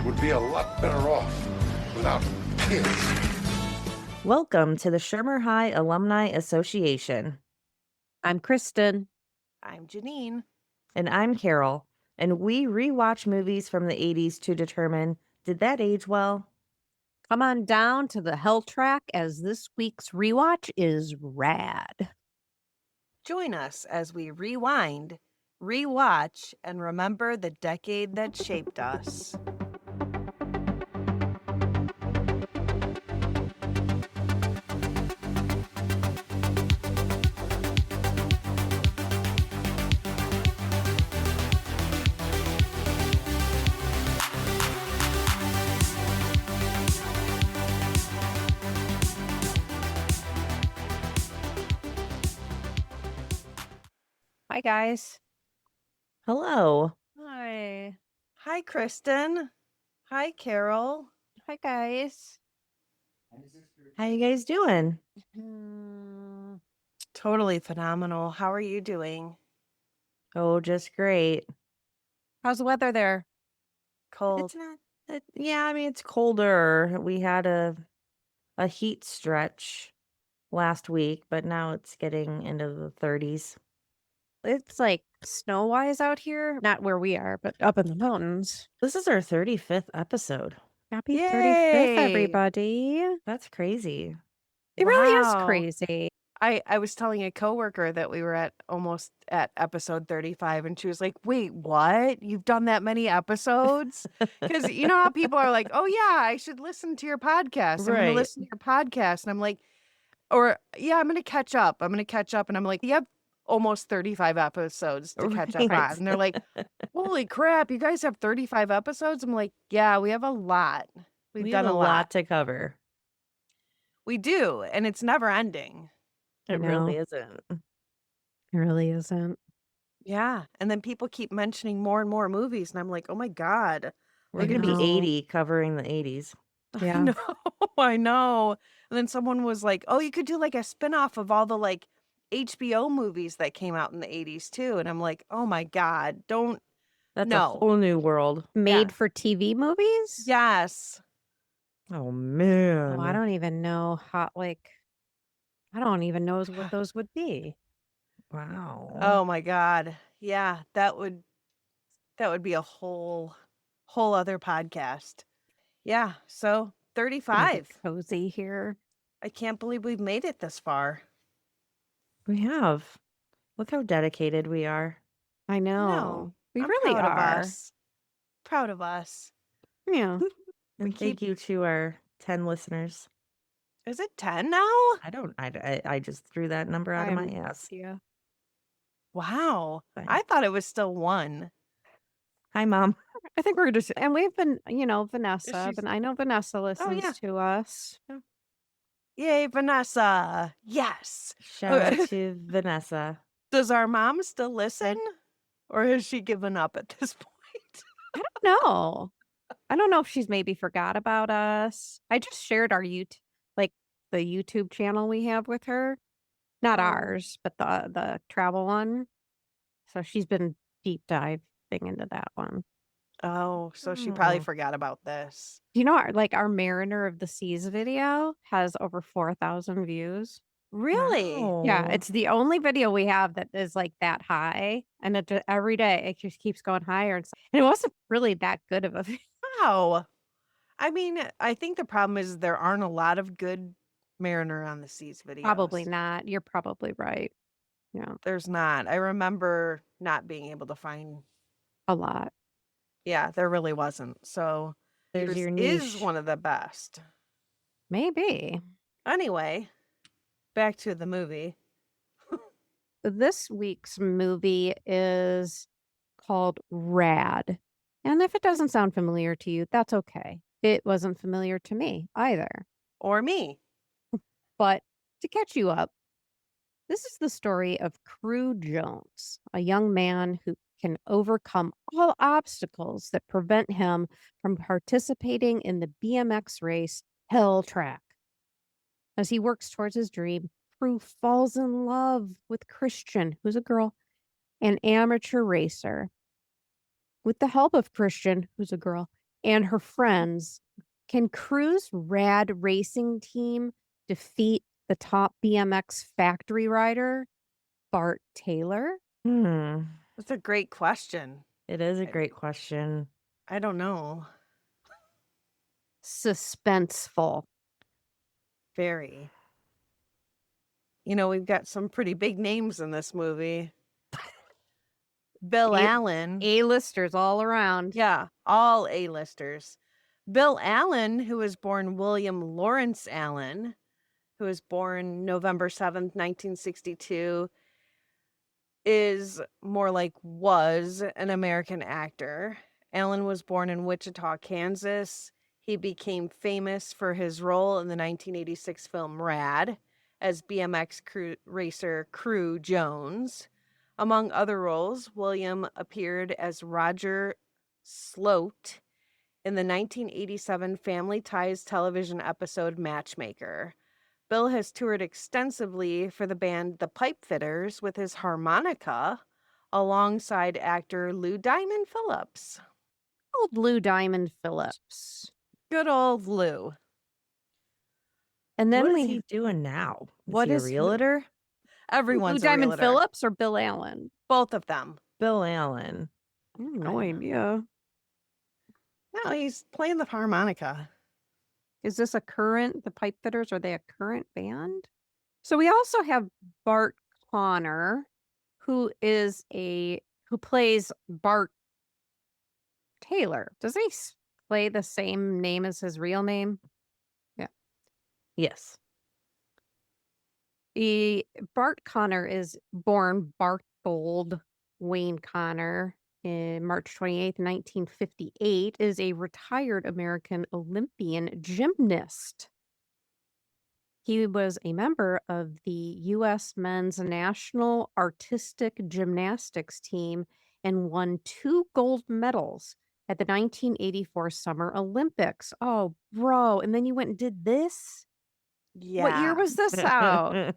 world would be a lot better off without kids. Welcome to the Shermer High Alumni Association. I'm Kristen. I'm Janine. And I'm Carol. And we rewatch movies from the 80s to determine, did that age well? Come on down to the Hell Track as this week's rewatch is rad. Join us as we rewind, rewatch, and remember the decade that shaped us. Hi, guys. Hello. Hi. Hi, Kristen. Hi, Carol. Hi, guys. How you guys doing? Totally phenomenal. How are you doing? Oh, just great. How's the weather there? Cold. It's not, it's colder. We had a heat stretch last week, but now it's getting into the 30s. It's like snow-wise out here. Not where we are, but up in the mountains. This is our 35th episode. Happy Yay! 35th, everybody. That's crazy. It really is Wow. crazy. I was telling a coworker that we were almost at episode 35, and she was like, wait, what? You've done that many episodes? Because you know how people are like, oh, yeah, I should listen to your podcast. I'm going to Right. listen to your podcast. And I'm like, or yeah, I'm going to catch up. I'm going to catch up. And I'm like, you have almost 35 episodes to catch up Right. on. And they're like, holy crap, you guys have 35 episodes? I'm like, yeah, we have a lot. We've We done have a a lot. lot to cover. We do. And it's never ending. I It know. really isn't. It really isn't. Yeah. And then people keep mentioning more and more movies. And I'm like, oh my God. We're I going to know. be 80 covering the 80s. Yeah. I know. I know. And then someone was like, oh, you could do like a spinoff of all the like HBO movies that came out in the 80s too. And I'm like, oh my God, don't. That's No. a whole new world. Made for TV movies? Yes. Oh, man. Oh, I don't even know I don't even know what those would be. Wow. Oh my God. Yeah. That would be a whole other podcast. Yeah. So Gonna get 35. cozy here. I can't believe we've made it this far. We have. Look how dedicated we are. I know. No, We I'm really proud are. of us. Proud of us. Yeah. And thank you to our 10 listeners. Is it 10 now? I just threw that number out of my ass. Yeah. Wow. Fine. I thought it was still 1. Hi, Mom. I think we're just, and we've been, Vanessa. She's- But I know Vanessa listens yeah. to us. Yay, Vanessa. Yes. Shout out to Vanessa. Does our mom still listen? Or has she given up at this point? I don't know. I don't know if she's maybe forgot about us. I just shared our the YouTube channel we have with her. Not Oh. ours, but the travel one. So she's been deep diving into that one. Oh, so she probably Oh. forgot about this. You know, our Mariner of the Seas video has over 4,000 views. Really? Yeah, Wow. it's the only video we have that is like that high, and every day it just keeps going higher. And it wasn't really that good of a video. Wow. I mean, I think the problem is there aren't a lot of good Mariner on the Seas videos. Probably not. You're probably right. Yeah, There's not. I remember not being able to find. a lot. Yeah, there really wasn't. So There's yours your is niche. one of the best. Maybe. Anyway, back to the movie. This week's movie is called Rad. And if it doesn't sound familiar to you, that's okay. It wasn't familiar to me either. Or me. But to catch you up, this is the story of Cru Jones, a young man who can overcome all obstacles that prevent him from participating in the BMX race Hell Track. As he works towards his dream, Cru falls in love with Christian, who's a girl, an amateur racer. With the help of Christian, who's a girl, and her friends. Can Cru's Rad Racing team defeat the top BMX factory rider, Bart Taylor? That's a great question. It is a great question. I don't know. Suspenseful. Very. You know, we've got some pretty big names in this movie. Bill Allen. A-listers all around. Yeah, all A-listers. Bill Allen, who was born William Lawrence Allen, who was born November 7th, 1962, is more like was an American actor. Allen was born in Wichita, Kansas. He became famous for his role in the 1986 film Rad as BMX racer Cru Jones. Among other roles, William appeared as Roger Sloat in the 1987 Family Ties television episode Matchmaker. Bill has toured extensively for the band The Pipefitters with his harmonica alongside actor Lou Diamond Phillips. Old Lou Diamond Phillips. Good old Lou. And then What we is he doing now? What he a is who- realtor? Everyone's Lou a Diamond realtor. Phillips or Bill Allen? Both of them. Bill Allen. No idea. No, he's playing the harmonica. Is this a current, the Pipefitters, are they a current band? So we also have Bart Connor, who plays Bart Taylor. Does he play the same name as his real name? Yes. Bart Connor is born Barthold Wayne Connor in March 28th, 1958, is a retired American Olympian gymnast. He was a member of the U.S. men's national artistic gymnastics team and won 2 gold medals at the 1984 Summer Olympics. Oh, bro. And then you went and did this? Yeah. What year was this out?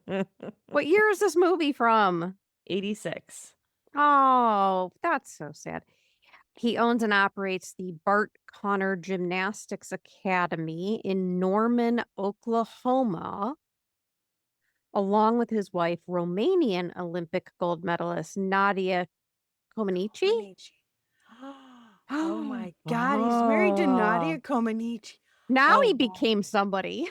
What year is this movie from? 86. Oh, that's so sad. He owns and operates the Bart Connor Gymnastics Academy in Norman, Oklahoma, along with his wife, Romanian Olympic gold medalist Nadia Comaneci. Oh my God, he's married to Nadia Comaneci. Now Oh, he wow. became somebody.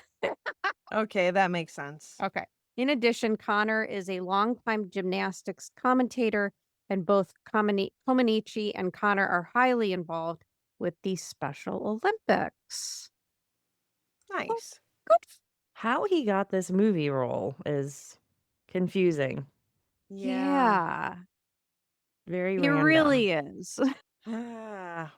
Okay, that makes sense. Okay. In addition, Connor is a longtime gymnastics commentator, and both Comaneci and Connor are highly involved with the Special Olympics. Nice. Good. How he got this movie role is confusing. Yeah. Very It random. really is.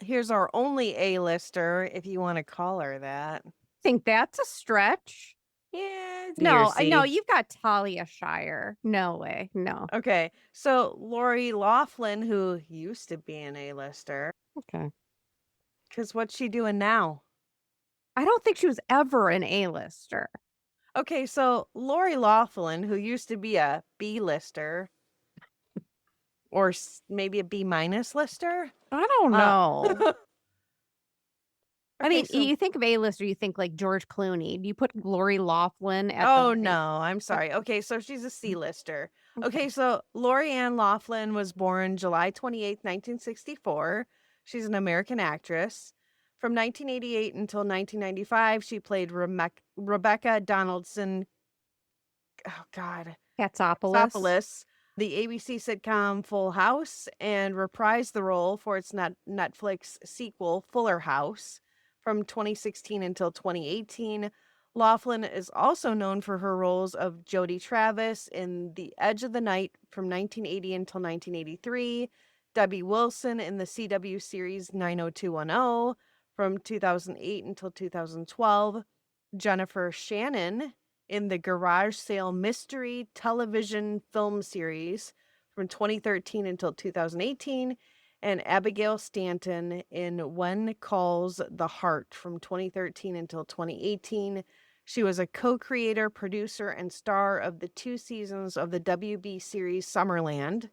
Here's our only A-lister, if you want to call her that. Think that's a stretch. Yeah. No, I know Dearsy. you've got Talia Shire. No way. No. Okay, so Lori Loughlin, who used to be an A-lister, Okay. because what's she doing now? I don't think she was ever an A-lister. Okay, so Lori Loughlin, who used to be a B-lister, or maybe a B-minus lister? I don't know. I mean, so- you think of A-lister, you think like George Clooney. Do you put Lori Loughlin at Oh, the no, I'm sorry. Okay, so she's a C-lister. Okay, so Lori Ann Loughlin was born July 28th, 1964. She's an American actress. From 1988 until 1995, she played Rebecca Donaldson. Oh, God. Katsopoulos. The ABC sitcom Full House, and reprised the role for its Netflix sequel, Fuller House, from 2016 until 2018. Loughlin is also known for her roles of Jodie Travis in The Edge of the Night from 1980 until 1983, Debbie Wilson in the CW series 90210 from 2008 until 2012, Jennifer Shannon in the Garage Sale Mystery television film series from 2013 until 2018, and Abigail Stanton in When Calls the Heart from 2013 until 2018. She was a co-creator, producer, and star of the 2 seasons of the WB series Summerland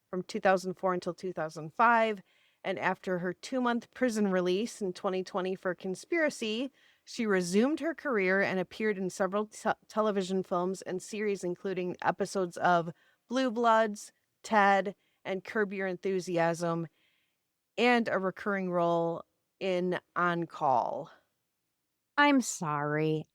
from 2004 until 2005, And after her 2-month prison release in 2020 for conspiracy, she resumed her career and appeared in several television films and series, including episodes of Blue Bloods, Ted, and Curb Your Enthusiasm, and a recurring role in On Call. I'm sorry.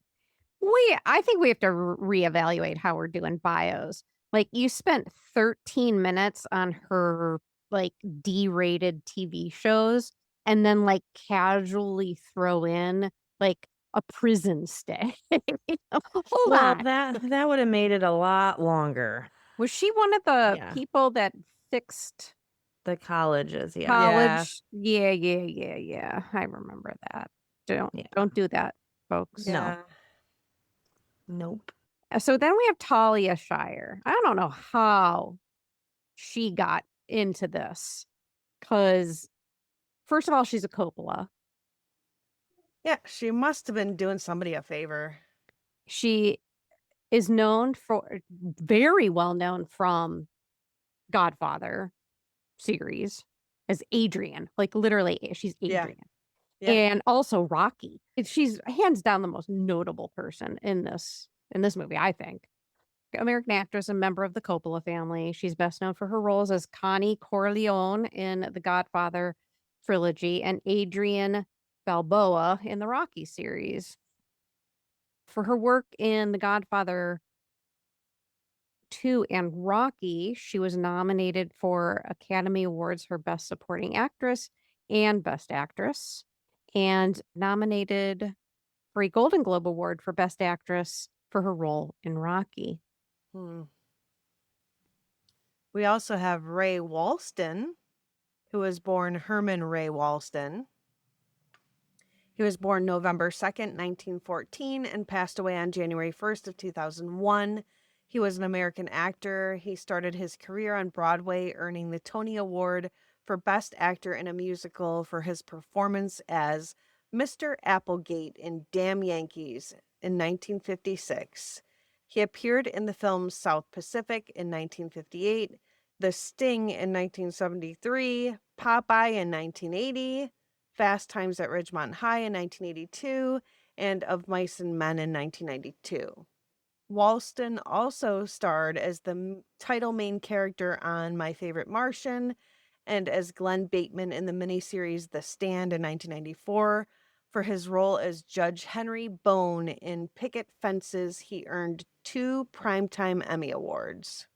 I think we have to reevaluate how we're doing bios. Like, you spent 13 minutes on her like D-rated TV shows and then like casually throw in like a prison stay. Hold Well, on. that would have made it a lot longer. Was she one of the Yeah. people that fixed The colleges, yeah. college? Yeah. I remember that. Don't do that, folks. No. Nope. So then we have Talia Shire. I don't know how she got into this because, first of all, she's a Coppola. Yeah, she must have been doing somebody a favor. She is very well known from Godfather series as Adrian. Like, literally, she's Yeah. Adrian. Yeah. And also Rocky. She's hands down the most notable person in this movie, I think. American actress and member of the Coppola family. She's best known for her roles as Connie Corleone in the Godfather trilogy and Adrian Balboa in the Rocky series. For her work in The Godfather 2 and Rocky, she was nominated for Academy Awards for Best Supporting Actress and Best Actress, and nominated for a Golden Globe Award for Best Actress for her role in Rocky. We also have Ray Walston, who was born Herman Ray Walston. He was born November 2nd, 1914, and passed away on January 1st of 2001. He was an American actor. He started his career on Broadway, earning the Tony Award for Best Actor in a Musical for his performance as Mr. Applegate in Damn Yankees in 1956. He appeared in the film South Pacific in 1958, The Sting in 1973, Popeye in 1980, Fast Times at Ridgemont High in 1982, and Of Mice and Men in 1992. Walston also starred as the title main character on My Favorite Martian and as Glenn Bateman in the miniseries The Stand in 1994. For his role as Judge Henry Bone in Picket Fences, he earned 2 Primetime Emmy Awards.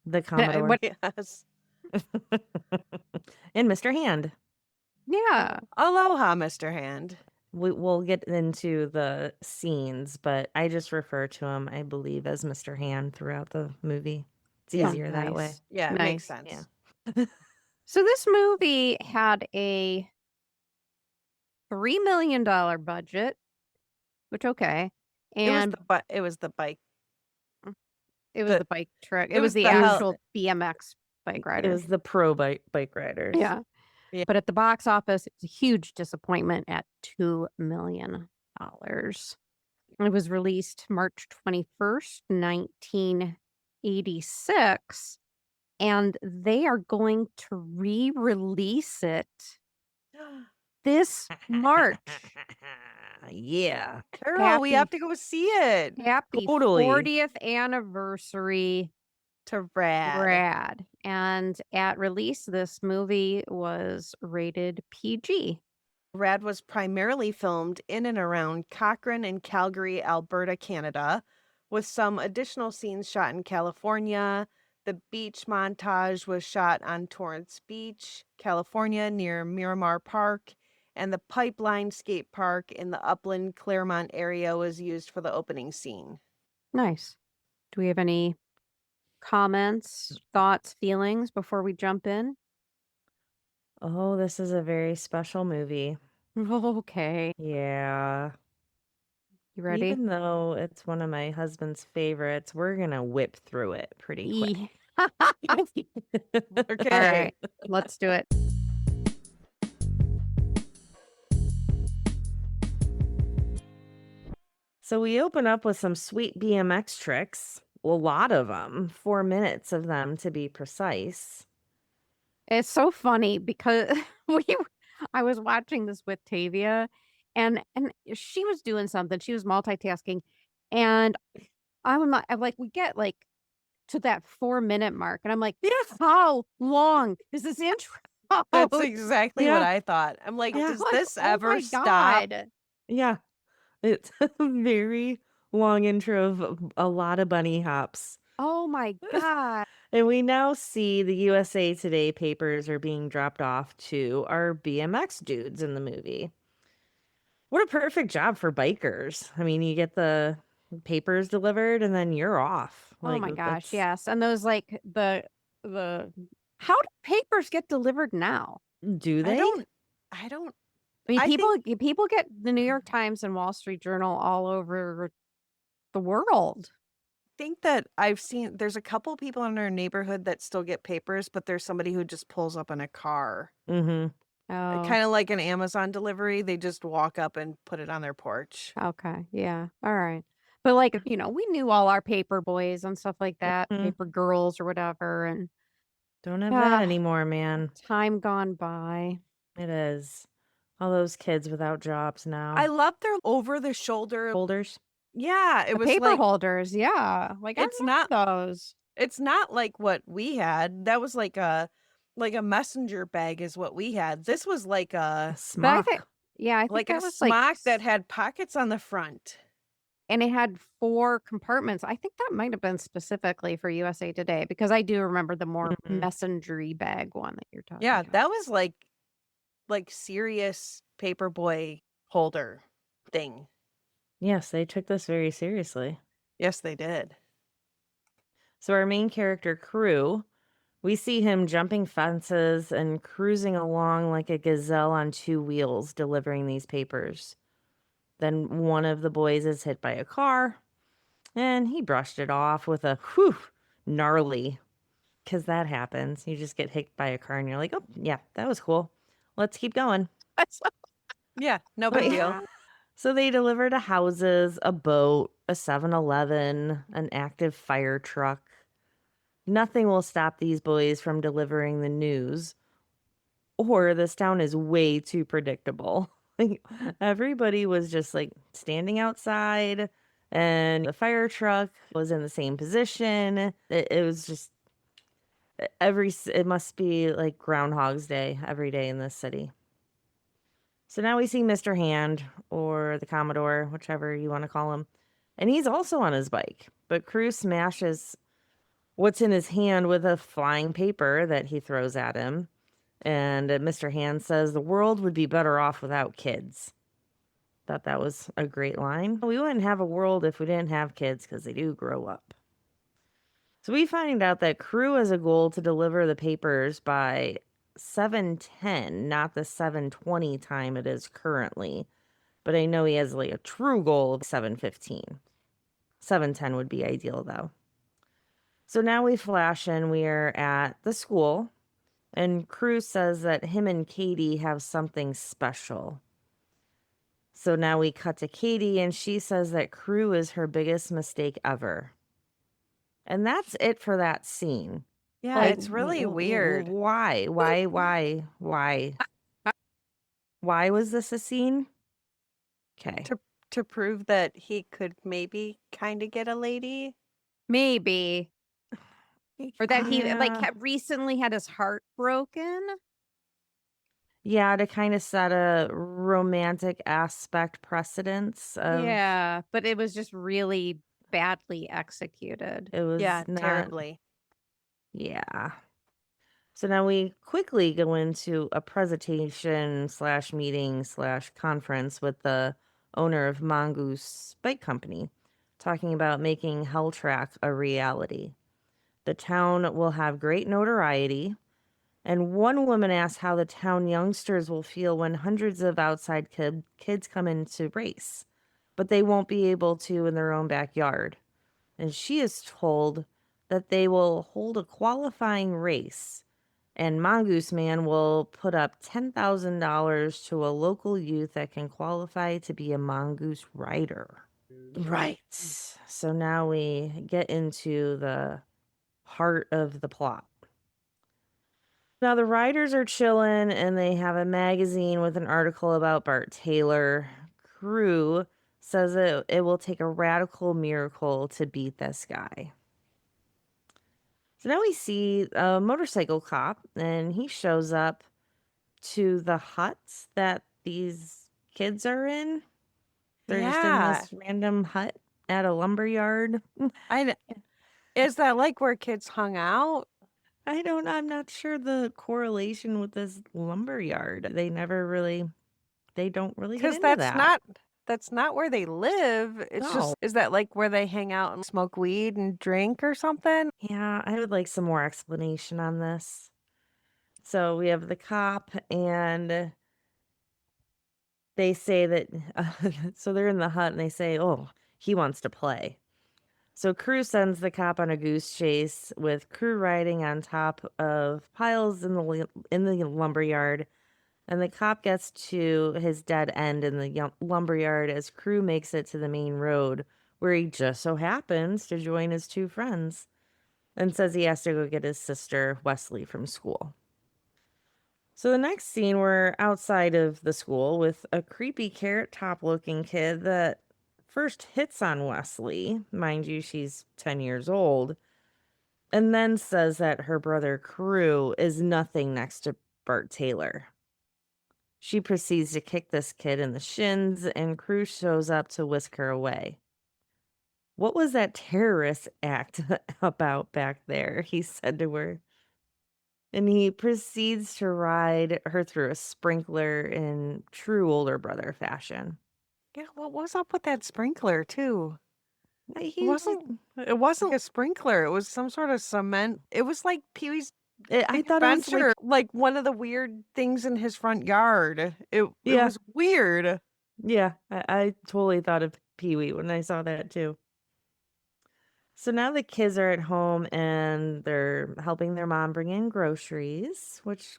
The Commodore. Yes. And Mr. Hand. Yeah. Aloha, Mr. Hand. We'll get into the scenes, but I just refer to him, I believe, as Mr. Hand throughout the movie. It's easier that way. Nice. Yeah, it makes sense. Yeah. So this movie had a $3 million budget, which okay. And it was the bike. it was the bike truck. It was the the actual BMX bike It rider. was the pro bike riders. Yeah. Yeah. But at the box office, it's a huge disappointment at $2 million. It was released March 21st, 1986, and they are going to re-release it this March. Yeah. Carol, we have to go see it. Happy Totally. 40th anniversary To Rad. Rad. And at release, this movie was rated PG. Rad was primarily filmed in and around Cochrane and Calgary, Alberta, Canada, with some additional scenes shot in California. The beach montage was shot on Torrance Beach, California, near Miramar Park, and the Pipeline Skate Park in the Upland Claremont area was used for the opening scene. Nice. Do we have any comments, thoughts, feelings before we jump in? Oh, this is a very special movie. Okay. Yeah. You ready? Even though it's one of my husband's favorites, we're going to whip through it pretty quick. Okay. All right. Let's do it. So we open up with some sweet BMX tricks, a lot of them, 4 minutes of them to be precise. It's so funny because I was watching this with Tavia and she was doing something. She was multitasking and I'm like, we get like to that 4-minute mark and I'm like, Yeah. how long is this intro? That's exactly what Yeah. I thought. I'm like, Yeah. I'm does like, this oh ever my stop? God. Yeah. It's a very long intro of a lot of bunny hops. Oh my God. And we now see the USA Today papers are being dropped off to our BMX dudes in the movie. What a perfect job for bikers. I mean, you get the papers delivered and then you're off. Oh Like my gosh, that's yes. And those like the how do papers get delivered now? do I they? don't I don't I mean, I think people get the New York Times and Wall Street Journal all over the world. that I've seen there's a couple people in our neighborhood that still get papers, but there's somebody who just pulls up in a car. Mm-hmm. Oh, Kind of like an Amazon delivery. They just walk up and put it on their porch. okay. Yeah. All right. But like, we knew all our paper boys and stuff like that, Mm-hmm. paper girls or whatever. And Don't have that ah, anymore, man. time gone by. It is. All those kids without jobs now. I love their over the shoulder. Holders. Yeah, it The was paper like holders, yeah. Like I it's remember not those. it's not like what we had. That was like a messenger bag is what we had. This was like A a But I think, smock. yeah, I think like a that was like, smock that had pockets on the front. and it had 4 compartments. I think that might have been specifically for USA Today because I do remember the more Mhm. messengery bag one that you're talking Yeah, about. that was like serious paperboy holder thing. Yes, they took this very seriously. Yes, they did. So our main character, Cru, we see him jumping fences and cruising along like a gazelle on 2 wheels, delivering these papers. Then one of the boys is hit by a car, and he brushed it off with a whew, gnarly, because that happens. You just get hit by a car, and you're like, oh, yeah, that was cool. Let's keep going. Yeah, no big deal. Yeah. So they deliver to houses, a boat, a 7-Eleven, an active fire truck. Nothing will stop these boys from delivering the news, or this town is way too predictable. Like, everybody was just like standing outside, and the fire truck was in the same position. It was just it must be like Groundhog's Day every day in this city. So now we see Mr. Hand, or the Commodore, whichever you want to call him. And he's also on his bike. But Cru smashes what's in his hand with a flying paper that he throws at him. And Mr. Hand says the world would be better off without kids. Thought that was a great line. We wouldn't have a world if we didn't have kids because they do grow up. So we find out that Cru has a goal to deliver the papers by 7:10, not the 7:20 time it is currently. But I know he has like a true goal of 7:15. 7:10 would be ideal though. So now we flash in, we are at the school, and Cru says that him and Katie have something special. So now we cut to Katie, and she says that Cru is her biggest mistake ever. And that's it for that scene. Yeah, Like, it's really weird. Why? Why was this a scene? Okay. To prove that he could maybe kind of get a lady. Maybe. Or that he like Yeah. recently had his heart broken. Yeah, to kind of set a romantic aspect precedence of Yeah, but it was just really badly executed. it was Yeah, not. terribly. Yeah. So now we quickly go into a presentation slash meeting slash conference with the owner of Mongoose Bike Company, talking about making Hell Track a reality. The town will have great notoriety. And one woman asked how the town youngsters will feel when hundreds of outside kids come in to race, but they won't be able to in their own backyard. And she is told that they will hold a qualifying race, and Mongoose Man will put up $10,000 to a local youth that can qualify to be a mongoose rider. Right. So now we get into the heart of the plot. Now the riders are chilling and they have a magazine with an article about Bart Taylor. Cru says it will take a radical miracle to beat this guy. So now we see a motorcycle cop and he shows up to the huts that these kids are in. They're just in this random hut at a lumber yard. Is that like where kids hung out? I'm not sure the correlation with this lumber yard. They don't really get into that. That's not where they live. It's just, is that like where they hang out and smoke weed and drink or something? Yeah, I would like some more explanation on this. So we have the cop and they say that, so they're in the hut and they say, oh, he wants to play. So Cru sends the cop on a goose chase with Cru riding on top of piles in the lumberyard, and the cop gets to his dead end in the lumberyard as Cru makes it to the main road, where he just so happens to join his two friends, and says he has to go get his sister Wesley from school. So the next scene, we're outside of the school with a creepy carrot top looking kid that first hits on Wesley. Mind you, she's 10 years old. And then says that her brother Cru is nothing next to Bart Taylor. She proceeds to kick this kid in the shins, and Cru shows up to whisk her away. What was that terrorist act about back there? He said to her. And he proceeds to ride her through a sprinkler in true older brother fashion. Yeah, what was up with that sprinkler too? It It wasn't a sprinkler. It was some sort of cement. It was like Pee-wee's I thought it was adventure, like one of the weird things in his front yard. It was weird. Yeah, I totally thought of Pee-wee when I saw that too. So now the kids are at home and they're helping their mom bring in groceries, which,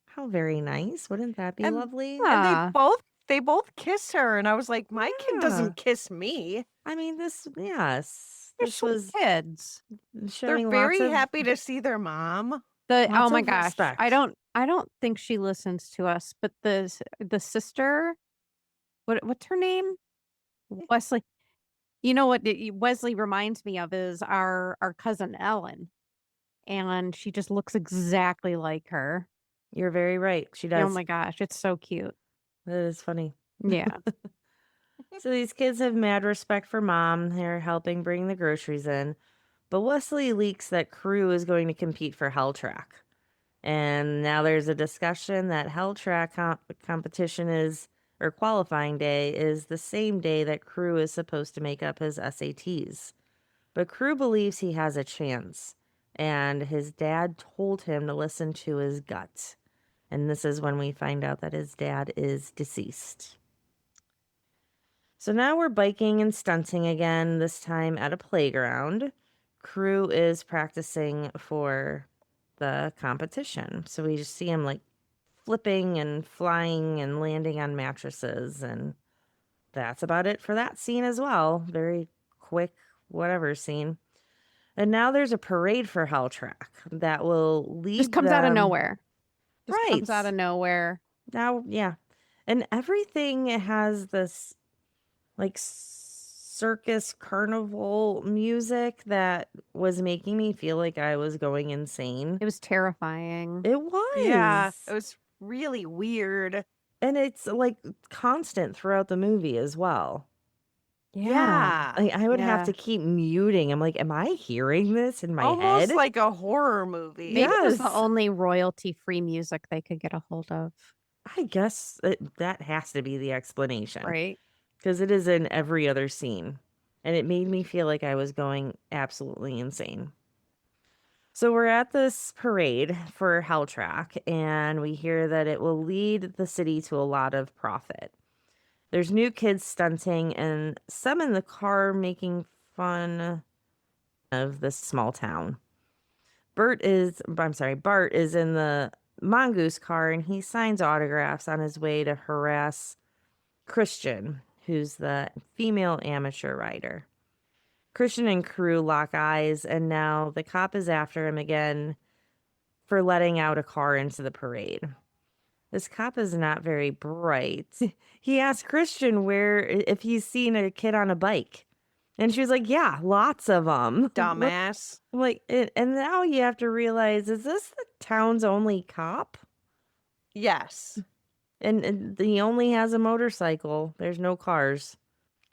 how very nice. Wouldn't that be lovely? And they both kiss her, and I was like, my kid doesn't kiss me. I mean, They're this was kids. showing They're very lots of happy to see their mom. lots Oh my of gosh. respect. I don't think she listens to us, but the sister, what's her name? Wesley. You know what Wesley reminds me of is our cousin Ellen. And she just looks exactly like her. You're very right. She Oh does. my gosh, it's so cute. That is funny. Yeah. So these kids have mad respect for mom. They're helping bring the groceries in. But Wesley leaks that Cru is going to compete for Hell Track. And now there's a discussion that Hell Track competition or qualifying day is the same day that Cru is supposed to make up his SATs. But Cru believes he has a chance. And his dad told him to listen to his gut. And this is when we find out that his dad is deceased. So now we're biking and stunting again, this time at a playground. Cru is practicing for the competition. So we just see him like flipping and flying and landing on mattresses. And that's about it for that scene as well. Very quick, whatever scene. And now there's a parade for Hell Track that will lead Just comes out of nowhere. Right. Comes out of nowhere. Now, yeah. And everything has this like circus carnival music that was making me feel like I was going insane. It was terrifying. It was. Yeah, it was really weird. And it's like constant throughout the movie as well. Yeah. Like, I would have to keep muting. I'm like, am I hearing this in my head? Almost like a horror movie. Maybe it was the Yes. only royalty-free music they could get a hold of. I guess that has to be the explanation. Right. Because it is in every other scene. And it made me feel like I was going absolutely insane. So we're at this parade for Hell Track, and we hear that it will lead the city to a lot of profit. There's new kids stunting, and some in the car making fun of this small town. Bart is in the Mongoose car, and he signs autographs on his way to harass Christian, who's the female amateur rider. Christian and Cru lock eyes, and now the cop is after him again for letting out a car into the parade. This cop is not very bright. He asked Christian if he's seen a kid on a bike. And she was like, yeah, lots of them. Dumbass. Like, and now you have to realize, is this the town's only cop? Yes. And he only has a motorcycle. There's no cars.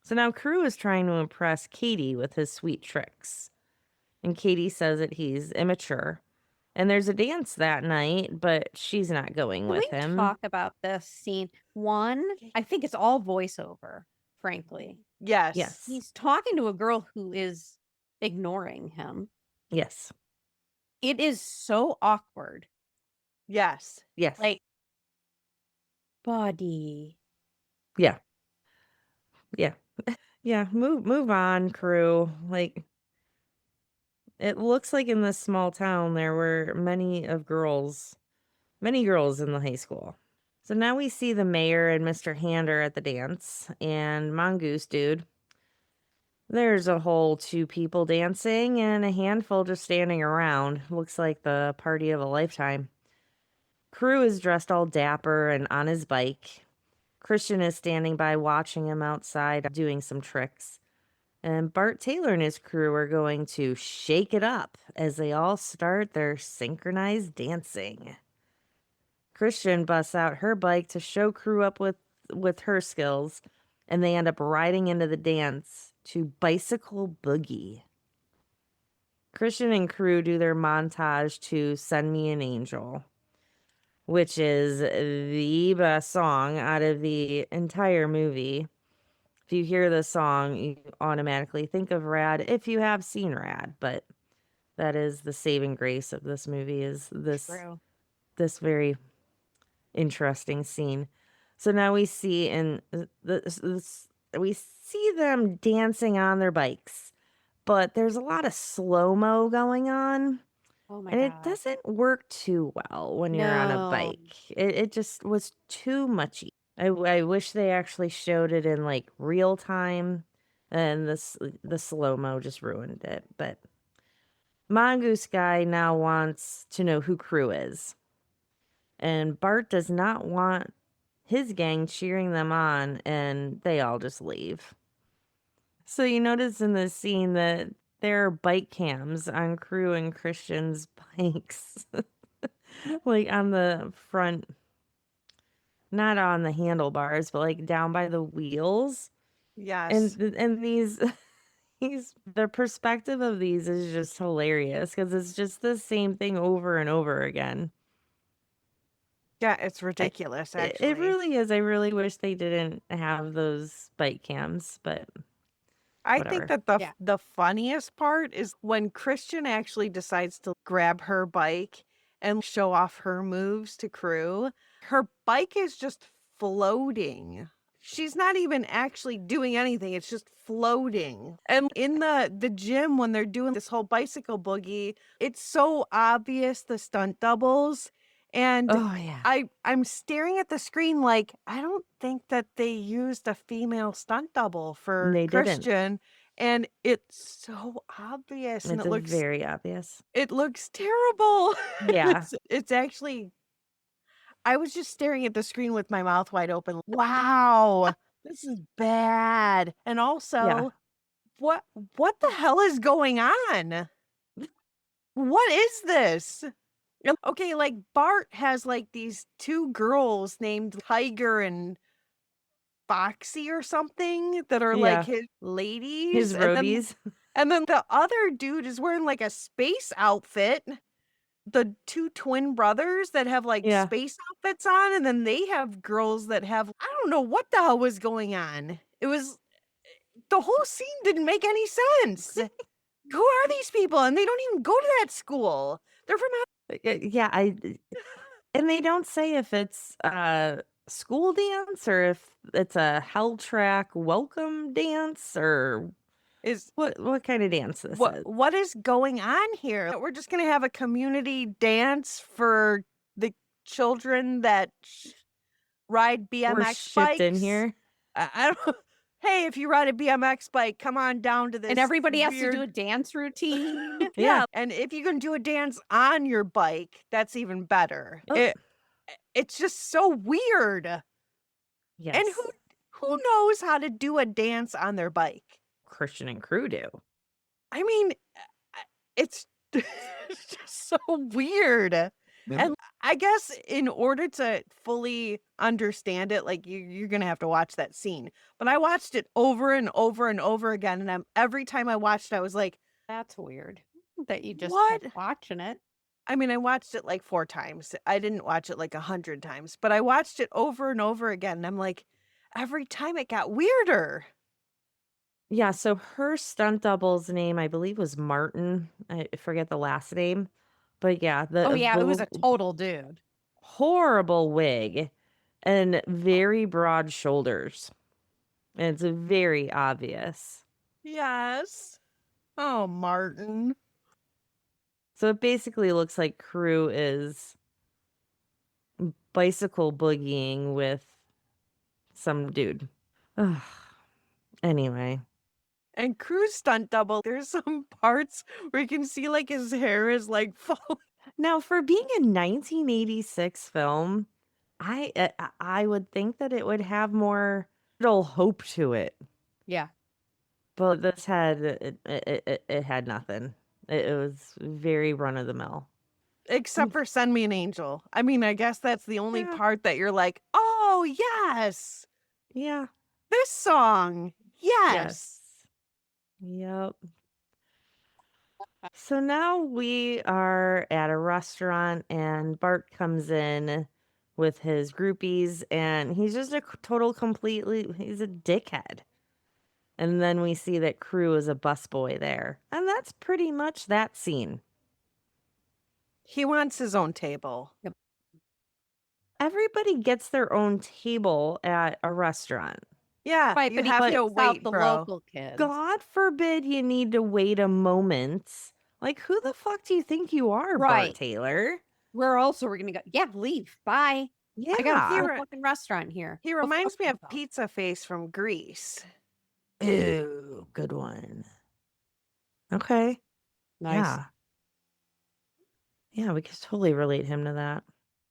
So now Cru is trying to impress Katie with his sweet tricks. And Katie says that he's immature. And there's a dance that night, but she's not going Can with we him. talk about this scene? One, I think it's all voiceover, frankly. Yes. Yes. He's talking to a girl who is ignoring him. Yes. It is so awkward. Yes. Yes. Like, buddy. Yeah. Yeah. Yeah. Move on, Cru. Like, it looks like in this small town there were many girls in the high school. So now we see the mayor and Mr. Hander at the dance, and Mongoose Dude. There's a whole 2 people dancing and a handful just standing around. Looks like the party of a lifetime. Cru is dressed all dapper and on his bike. Christian is standing by watching him outside doing some tricks. And Bart Taylor and his crew are going to shake it up as they all start their synchronized dancing. Christian busts out her bike to show Cru up with her skills, and they end up riding into the dance to Bicycle Boogie. Christian and Cru do their montage to Send Me an Angel, which is the best song out of the entire movie. If you hear the song, you automatically think of Rad if you have seen Rad, but that is the saving grace of this movie, is this very interesting scene. So now we see we see them dancing on their bikes, but there's a lot of slow-mo going on. Oh my And God. it doesn't work too well when you're on a No. bike. It just was too muchy. I wish they actually showed it in like real time, and the slow-mo just ruined it. But Mongoose Guy now wants to know who Cru is. And Bart does not want his gang cheering them on, and they all just leave. So you notice in this scene that there are bike cams on Cru and Christian's bikes. Like on the front, not on the handlebars, but like down by the wheels. Yes. And these the perspective of these is just hilarious because it's just the same thing over and over again. Yeah, it's ridiculous, actually. It really is. I really wish they didn't have those bike cams, but I whatever. think that the funniest part is when Christian actually decides to grab her bike and show off her moves to Cru. Her bike is just floating. She's not even actually doing anything. It's just floating. And in the gym, when they're doing this whole bicycle boogie, it's so obvious, the stunt doubles. And Oh yeah. I'm staring at the screen like, I don't think that they used a female stunt double for They didn't. Christian. And it's so obvious. And It's it looks very obvious. it looks terrible. Yeah. It's actually, I was just staring at the screen with my mouth wide open. Wow, this is bad. And also, Yeah. what the hell is going on? What is this? Okay, like Bart has like these 2 girls named Tiger and Foxy or something that are Yeah. like his ladies. His roadies. And then the other dude is wearing like a space outfit. The 2 twin brothers that have like Yeah. space outfits on, and then they have girls that have, I don't know what the hell was going on. It was, the whole scene didn't make any sense. Who are these people? And they don't even go to that school. They're from Yeah, and they don't say if it's a school dance or if it's a Hell Track welcome dance or is what kind of dance this is. what is going on here? We're just gonna have a community dance for the children that ride We're BMX shipped in bikes? here. I don't. hey, if you ride a BMX bike, come on down to this. And everybody has to weird... do a dance routine. Yeah. And if you can do a dance on your bike, that's even better. Oh. It's just so weird. Yes. And who knows how to do a dance on their bike? Christian and Cru do. I mean, it's it's just so weird. And I guess in order to fully understand it, like you're gonna have to watch that scene. But I watched it over and over and over again, and every time I watched, I was like, That's weird that you just What? kept watching it. I mean, I watched it like 4 times. I didn't watch it like 100 times, but I watched it over and over again. And I'm like, every time it got weirder. Yeah, so her stunt double's name, I believe, was Martin. I forget the last name. But yeah, Oh the yeah, it was a total dude. horrible wig and very broad shoulders. And it's very obvious. Yes. Oh, Martin. So it basically looks like Cru is bicycle boogieing with some dude. Ugh. Anyway. And Cru's stunt double, there's some parts where you can see like his hair is like falling. Now, for being a 1986 film, I would think that it would have more little hope to it. Yeah. But this had it had nothing. It was very run of the mill. Except for Send Me an Angel. I mean, I guess that's the only Yeah. part that you're like, oh, yes, Yeah. this song. Yes. Yep. So now we are at a restaurant and Bart comes in with his groupies and he's just a he's a dickhead. And then we see that Cru is a busboy there. And that's pretty much that scene. He wants his own table. Everybody gets their own table at a restaurant. Yeah, Right, you but he have to kicks out wait, the bro. local kids. God forbid you need to wait a moment. Like, who the fuck do you think you are, Bart Right. Taylor? Where else are we gonna go? Yeah, leave. Bye. Yeah. I got a Here- full fucking restaurant here. He Go reminds fuck me of yourself. Pizza Face from Grease. Ew, good one. Okay. Nice. Yeah. Yeah, we could totally relate him to that.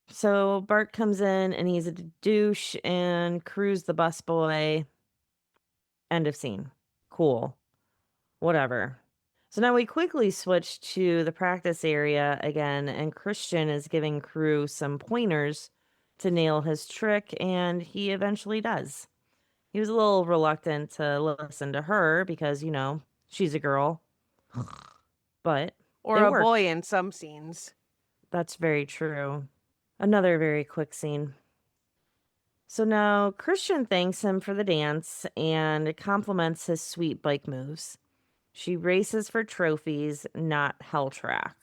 So Bart comes in and he's a douche and Cru's the busboy. End of scene. Cool. Whatever. So now we quickly switch to the practice area again, and Christian is giving Cru some pointers to nail his trick, and he eventually does. He was a little reluctant to listen to her because, you know, she's a girl. But Or it a worked. boy in some scenes. That's very true. Another very quick scene. So now Christian thanks him for the dance and compliments his sweet bike moves. She races for trophies, not hell track.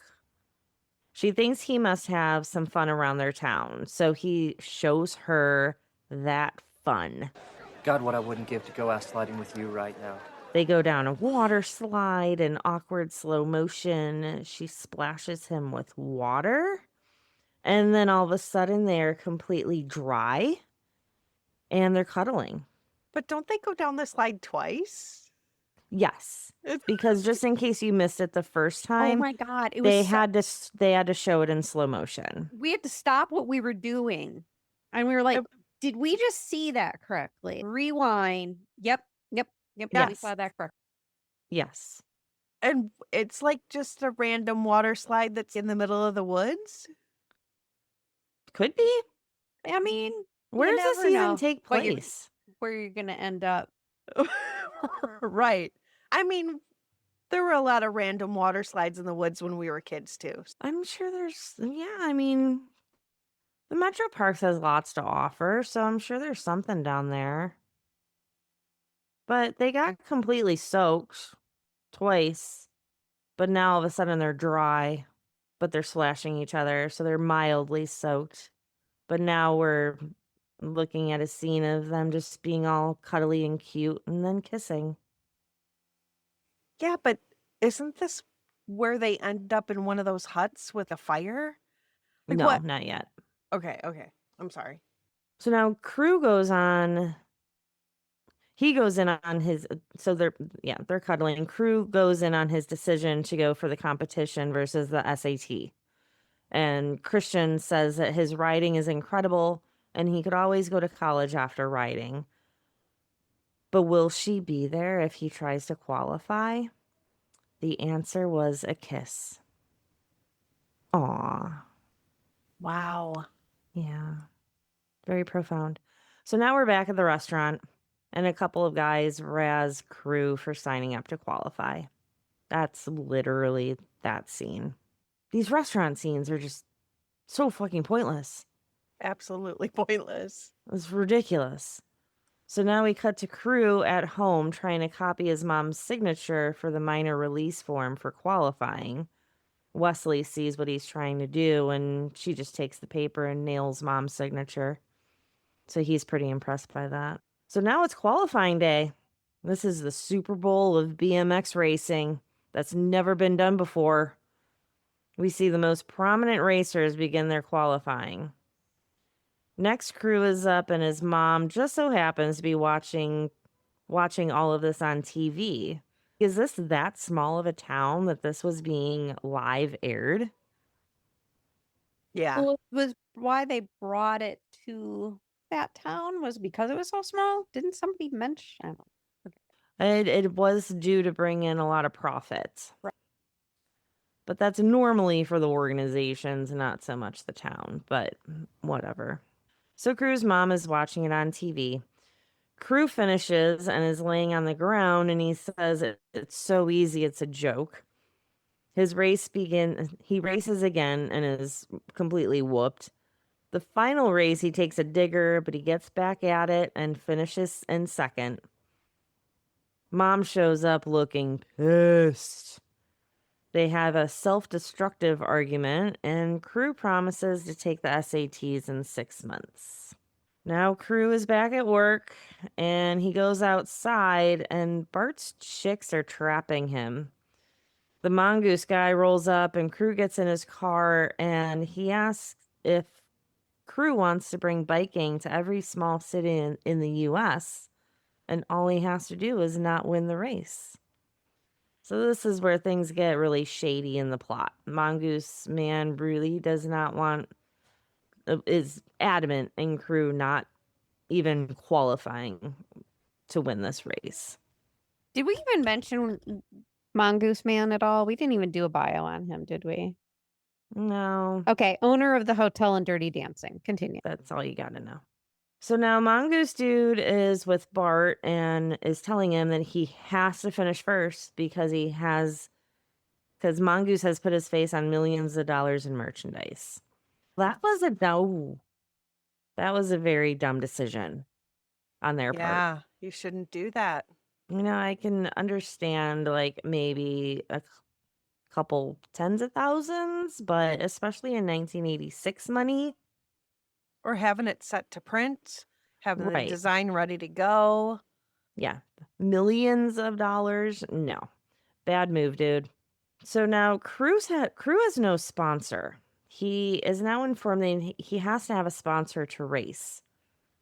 She thinks he must have some fun around their town, so he shows her that fun. God, what I wouldn't give to go out sliding with you right now. They go down a water slide in awkward slow motion. She splashes him with water. And then all of a sudden they're completely dry and they're cuddling. But don't they go down the slide twice? Yes. Because just in case you missed it the first Oh time, my god, it was they so- had to show it in slow motion. we had to stop what we were doing. And we were like, Yep. did we just see that correctly? Rewind. Yep. We Yes. saw that correctly. Yes. And it's like just a random water slide that's in the middle of the woods? Could be. I mean, Where you does this never even know take what you're- place? where you're gonna end up. Right. I mean, there were a lot of random water slides in the woods when we were kids too. I'm sure I mean, the Metro Parks has lots to offer, so I'm sure there's something down there. But they got completely soaked twice, but now all of a sudden they're dry, but they're slashing each other, so they're mildly soaked. But now we're looking at a scene of them just being all cuddly and cute and then kissing. Yeah, but isn't this where they end up in one of those huts with a fire? Like No, what? not yet. Okay. I'm sorry. So now Cru goes on. He goes in on his, so they're cuddling. Cru goes in on his decision to go for the competition versus the SAT. And Christian says that his riding is incredible and he could always go to college after riding. But will she be there if he tries to qualify? The answer was a kiss. Aw. Wow. Yeah. Very profound. So now we're back at the restaurant, and a couple of guys razz Cru for signing up to qualify. That's literally that scene. These restaurant scenes are just so fucking pointless. Absolutely pointless. It's ridiculous. So now we cut to Cru at home trying to copy his mom's signature for the minor release form for qualifying. Wesley sees what he's trying to do, and she just takes the paper and nails mom's signature. So he's pretty impressed by that. So now it's qualifying day. This is the Super Bowl of BMX racing. That's never been done before. We see the most prominent racers begin their qualifying. Next, Cru is up, and his mom just so happens to be watching all of this on TV. Is this that small of a town that this was being live aired? Yeah. Well, it was why they brought it to that town was because it was so small. Didn't somebody mention? I don't know. It was due to bring in a lot of profit. Right. But that's normally for the organizations, not so much the town, but whatever. So Cru's mom is watching it on TV. Cru finishes and is laying on the ground, and he says it's so easy, it's a joke. His race he races again and is completely whooped. The final race, he takes a digger, but he gets back at it and finishes in second. Mom shows up looking pissed. They have a self-destructive argument, and Cru promises to take the SATs in 6 months. Now Cru is back at work, and he goes outside, and Bart's chicks are trapping him. The mongoose guy rolls up, and Cru gets in his car, and he asks if Cru wants to bring biking to every small city in the U.S., and all he has to do is not win the race. So this is where things get really shady in the plot. Mongoose man really does not want, is adamant in Cru not even qualifying to win this race. Did we even mention Mongoose Man at all? We didn't even do a bio on him, did we? No, Okay, owner of the hotel and Dirty Dancing. Continue. that's all you got to know. So now Mongoose Dude is with Bart and is telling him that he has to finish first because Mongoose has put his face on millions of dollars in merchandise. That was a very dumb decision on their part. Yeah. You shouldn't do that. I can understand like maybe a couple tens of thousands, but especially in 1986 money. Or having it set to print, having Right. the design ready to go. Yeah. Millions of dollars. No. Bad move, dude. So now Cru has no sponsor. He is now informed that he has to have a sponsor to race.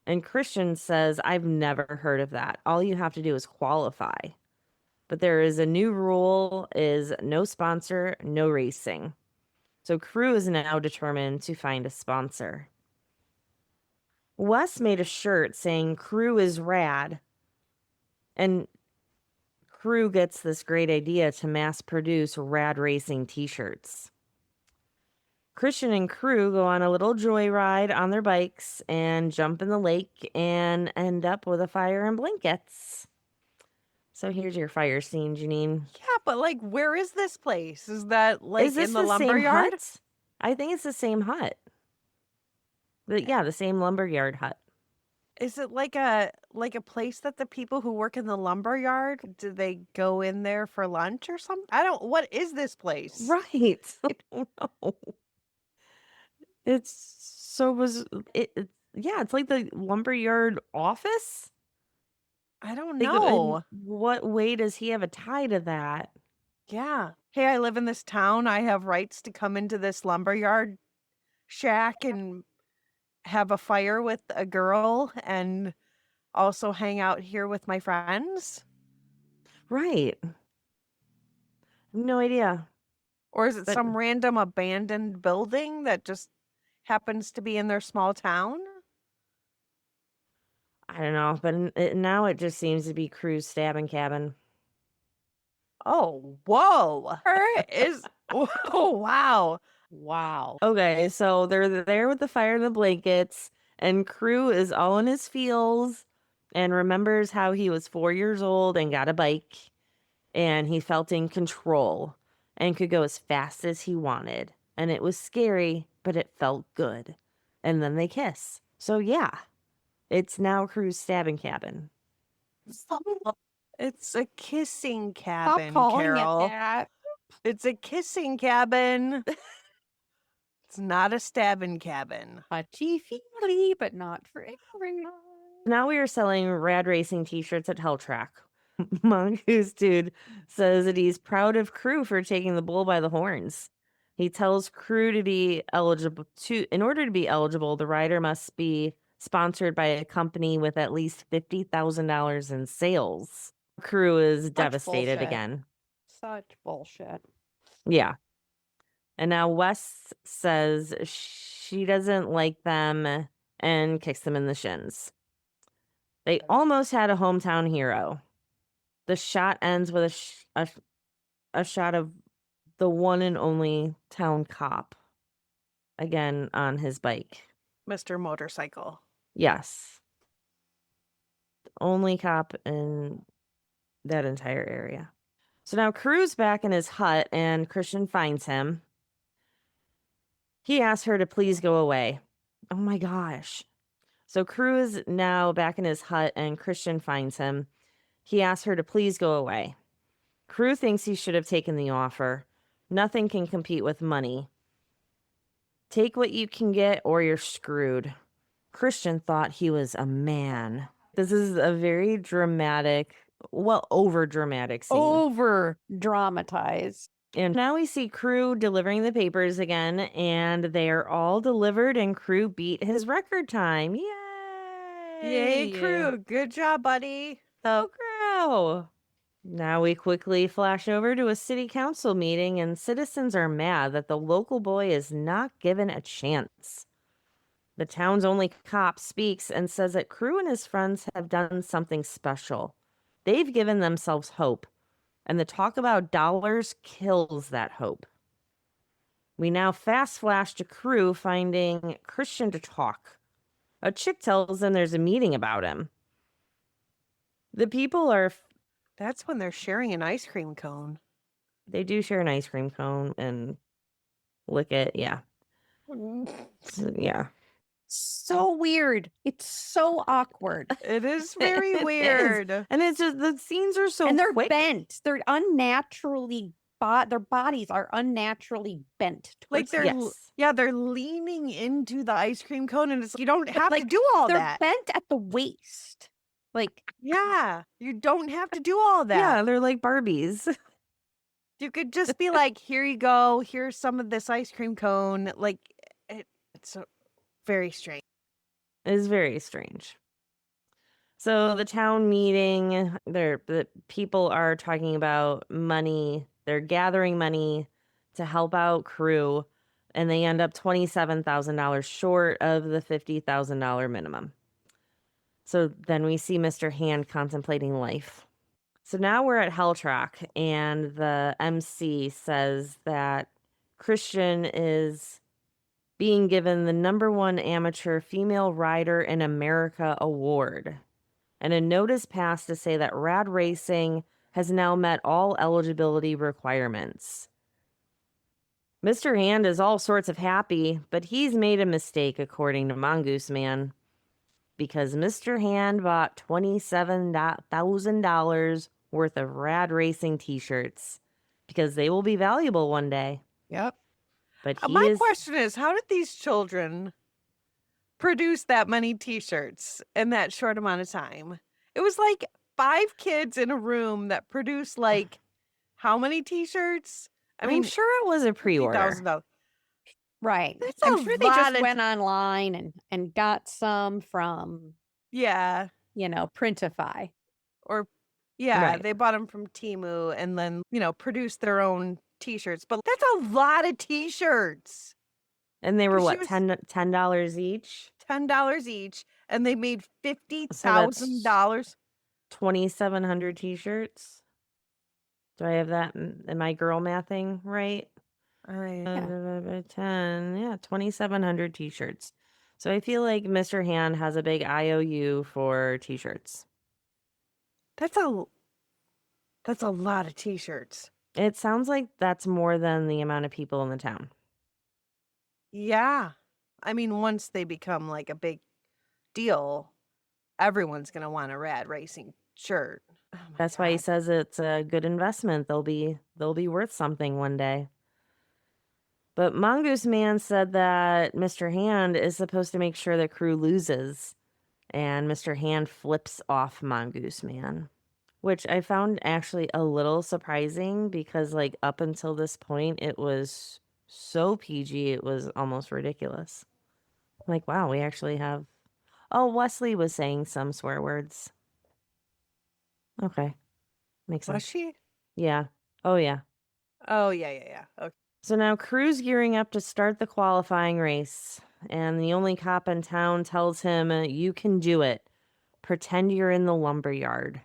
And Christian says, I've never heard of that. All you have to do is qualify. But there is a new rule is no sponsor, no racing. So Cru is now determined to find a sponsor. Wes made a shirt saying Cru is rad. And Cru gets this great idea to mass produce Rad Racing t-shirts. Christian and Cru go on a little joyride on their bikes and jump in the lake and end up with a fire and blankets. So here's your fire scene, Janine. Yeah, but like, where is this place? Is that like Is this in the same lumberyard? hut? I think it's the same hut. The same lumberyard hut. Is it like a place that the people who work in the lumberyard, do they go in there for lunch or something? What is this place? Right. I don't know. It's like the lumberyard office. I don't Like, know. in what way does he have a tie to that? Yeah. Hey, I live in this town. I have rights to come into this lumberyard shack and have a fire with a girl and also hang out here with my friends? Right. No idea. Or is it But some random abandoned building that just happens to be in their small town? I don't know. But now it just seems to be Cru's stabbing cabin. Oh, whoa. Oh, wow. Wow. Okay, so they're there with the fire and the blankets, and Cru is all in his feels and remembers how he was 4 years old and got a bike, and he felt in control and could go as fast as he wanted. And it was scary, but it felt good. And then they kiss. So yeah, it's now Cru's stabbing cabin. It's a kissing Stop cabin, calling Carol. it that. It's a kissing cabin. It's not a stabbing cabin. Touchy-feely, but not for everyone. Now we are selling Rad Racing t-shirts at Hell Track. Mongoose Dude says that he's proud of Cru for taking the bull by the horns. He tells Cru to be eligible in order to be eligible, the rider must be sponsored by a company with at least $50,000 in sales. Cru is devastated bullshit. again. Such bullshit. Yeah. And now Wes says she doesn't like them and kicks them in the shins. They almost had a hometown hero. The shot ends with a shot of the one and only town cop, again on his bike. Mr. Motorcycle. Yes. The only cop in that entire area. So now Cru's back in his hut and Christian finds him. He asks her to please go away. Oh my gosh. So Cru is now back in his hut and Christian finds him. He asks her to please go away. Cru thinks he should have taken the offer. Nothing can compete with money. Take what you can get or you're screwed. Christian thought he was a man. This is a very dramatic, over dramatic scene. Over dramatized. And now we see Cru delivering the papers again, and they are all delivered, and Cru beat his record time. Yay! Yay, Cru. Good job, buddy. So Cru. Now we quickly flash over to a city council meeting, and citizens are mad that the local boy is not given a chance. The town's only cop speaks and says that Cru and his friends have done something special. They've given themselves hope, and the talk about dollars kills that hope. We now fast flash to Cru finding Christian to talk. A chick tells him there's a meeting about him. The people are... That's when they're sharing an ice cream cone. They do share an ice cream cone and lick it, yeah. So, yeah. So weird. It's so awkward. It is very It is. weird. And it's just, the scenes are so And they're quick. bent. They're unnaturally their bodies are unnaturally bent. Like towards they're Yes. they're leaning into the ice cream cone, and it's you don't have to like, do all they're that. bent at the waist. Like Yeah, you don't have to do all that. Yeah, they're like Barbies. You could just be like, here you go. Here's some of this ice cream cone. Like, it's very strange. It's very strange. So the town meeting, the people are talking about money. They're gathering money to help out Cru, and they end up $27,000 short of the $50,000 minimum. So then we see Mr. Hand contemplating life. So now we're at Hell Track, and the MC says that Christian is being given the #1 amateur female rider in America award. And a note is passed to say that Rad Racing has now met all eligibility requirements. Mr. Hand is all sorts of happy, but he's made a mistake, according to Mongoose Man, because Mr. Hand bought $27,000 worth of Rad Racing t-shirts because they will be valuable one day. Yep. But My question is, how did these children produce that many T-shirts in that short amount of time? It was like 5 kids in a room that produced like how many T-shirts? I'm sure it was a pre-order. $50,000. right. That's I'm a sure they lot just of- went online and got some from Yeah. printify. Or, yeah, Right. they bought them from Temu and then, produced their own t-shirts. But that's a lot of t-shirts. And they were 'Cause she what, was $10 each? $10 each, and they made So that's $50,000. 2,700 t-shirts. Do I have that? Am I girl mathing right? Yeah. 10, yeah, 2,700 t-shirts. So I feel like Mr. Hand has a big IOU for t-shirts. That's a lot of t-shirts. It sounds like that's more than the amount of people in the town. Yeah. I mean, once they become like a big deal, everyone's gonna want a Rad Racing shirt. Oh my That's why he God. says it's a good investment. They'll be worth something one day. But Mongoose Man said that Mr. Hand is supposed to make sure the crew loses, and Mr. Hand flips off Mongoose Man, which I found actually a little surprising because, like, up until this point, it was so PG, it was almost ridiculous. Like, wow, we actually have. Oh, Wesley was saying some swear words. Okay, makes Was sense. she? Yeah. Oh, yeah. Oh, yeah. Okay. So now Crew's gearing up to start the qualifying race, and the only cop in town tells him, "You can do it. Pretend you're in the lumber yard."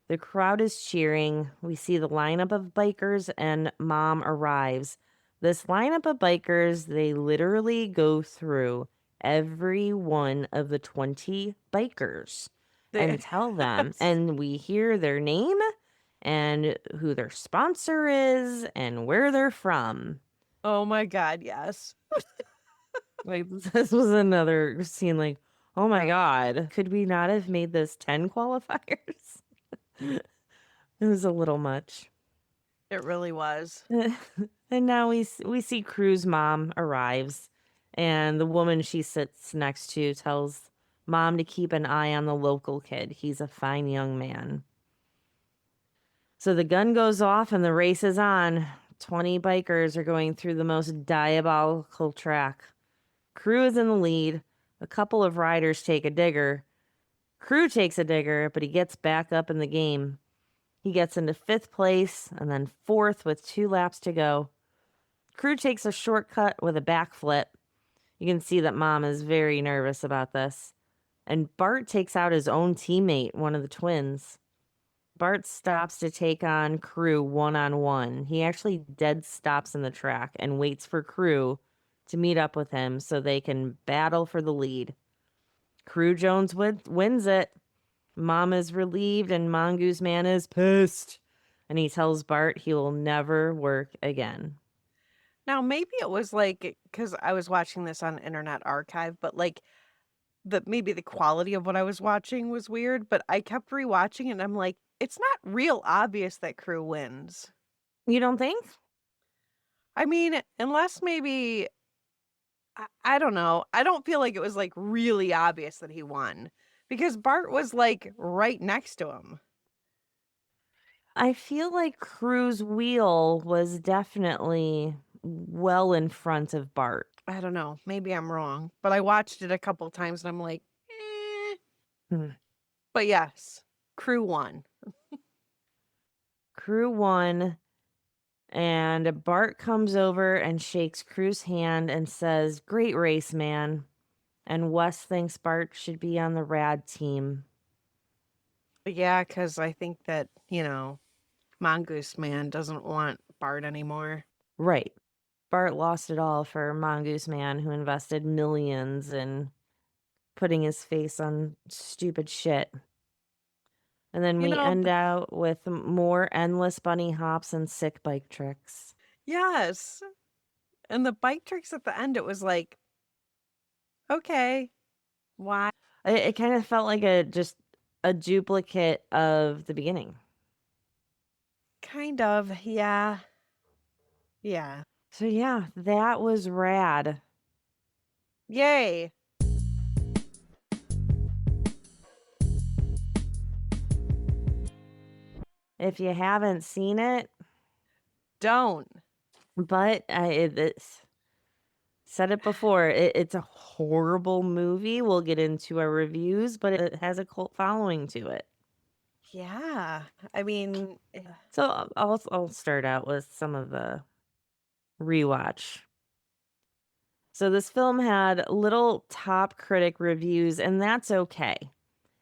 The crowd is cheering. We see the lineup of bikers, and Mom arrives. This lineup of bikers, they literally go through every one of the 20 bikers and tell them, and we hear their name and who their sponsor is and where they're from. Oh my God, yes. Like, this was another scene, like, oh my God, could we not have made this 10 qualifiers? It was a little much. It really was. And now we see Crew's mom arrives, and the woman she sits next to tells Mom to keep an eye on the local kid. He's a fine young man. So the gun goes off and the race is on. 20 bikers are going through the most diabolical track. Crew is in the lead. A couple of riders take a digger. Crew takes a digger, but he gets back up in the game. He gets into 5th place and then 4th with 2 laps to go. Crew takes a shortcut with a backflip. You can see that Mom is very nervous about this. And Bart takes out his own teammate, one of the twins. Bart stops to take on Crew one-on-one. He actually dead stops in the track and waits for Crew to meet up with him so they can battle for the lead. Cru Jones wins it. Mom is relieved and Mongoose Man is pissed. And he tells Bart he will never work again. Now, maybe it was like, because I was watching this on Internet Archive, but like maybe the quality of what I was watching was weird, but I kept rewatching it and I'm like, it's not real obvious that Crew wins. You don't think? I mean, unless maybe, I don't know. I don't feel like it was like really obvious that he won because Bart was like right next to him. I feel like Crew's wheel was definitely well in front of Bart. I don't know. Maybe I'm wrong, but I watched it a couple times and I'm like, Hmm. But yes, Crew won. Crew won, and Bart comes over and shakes Crew's hand and says, "Great race, man." And Wes thinks Bart should be on the Rad team. Yeah, because I think that, Mongoose Man doesn't want Bart anymore. Right. Bart lost it all for Mongoose Man, who invested millions in putting his face on stupid shit. And then we end out with more endless bunny hops and sick bike tricks. Yes. And the bike tricks at the end, it was like, okay, why? It kind of felt like just a duplicate of the beginning. Kind of, yeah. Yeah. So yeah, that was rad. Yay. If you haven't seen it, Don't. but Said it before. It's a horrible movie. We'll get into our reviews, but it has a cult following to it. Yeah. I mean, So I'll start out with some of the rewatch. So this film had little top critic reviews, and that's okay.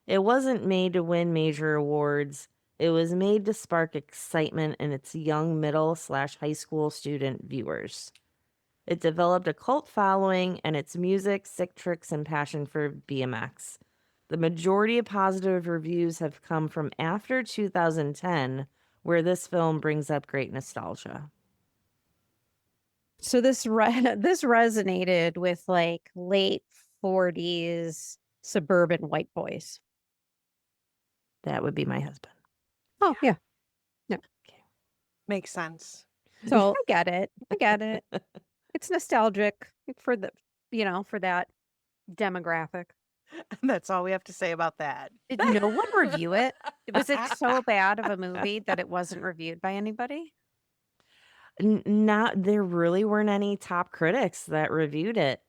It wasn't made to win major awards. It was made to spark excitement in its young middle/high school student viewers. It developed a cult following, and its music, sick tricks, and passion for BMX. The majority of positive reviews have come from after 2010, where this film brings up great nostalgia. So this this resonated with like late 40s suburban white boys. That would be my husband. Oh, yeah. makes sense. So I get it. I get it. It's nostalgic for the, for that demographic. That's all we have to say about that. Did no one review it? Was it so bad of a movie that it wasn't reviewed by anybody? There really weren't any top critics that reviewed it.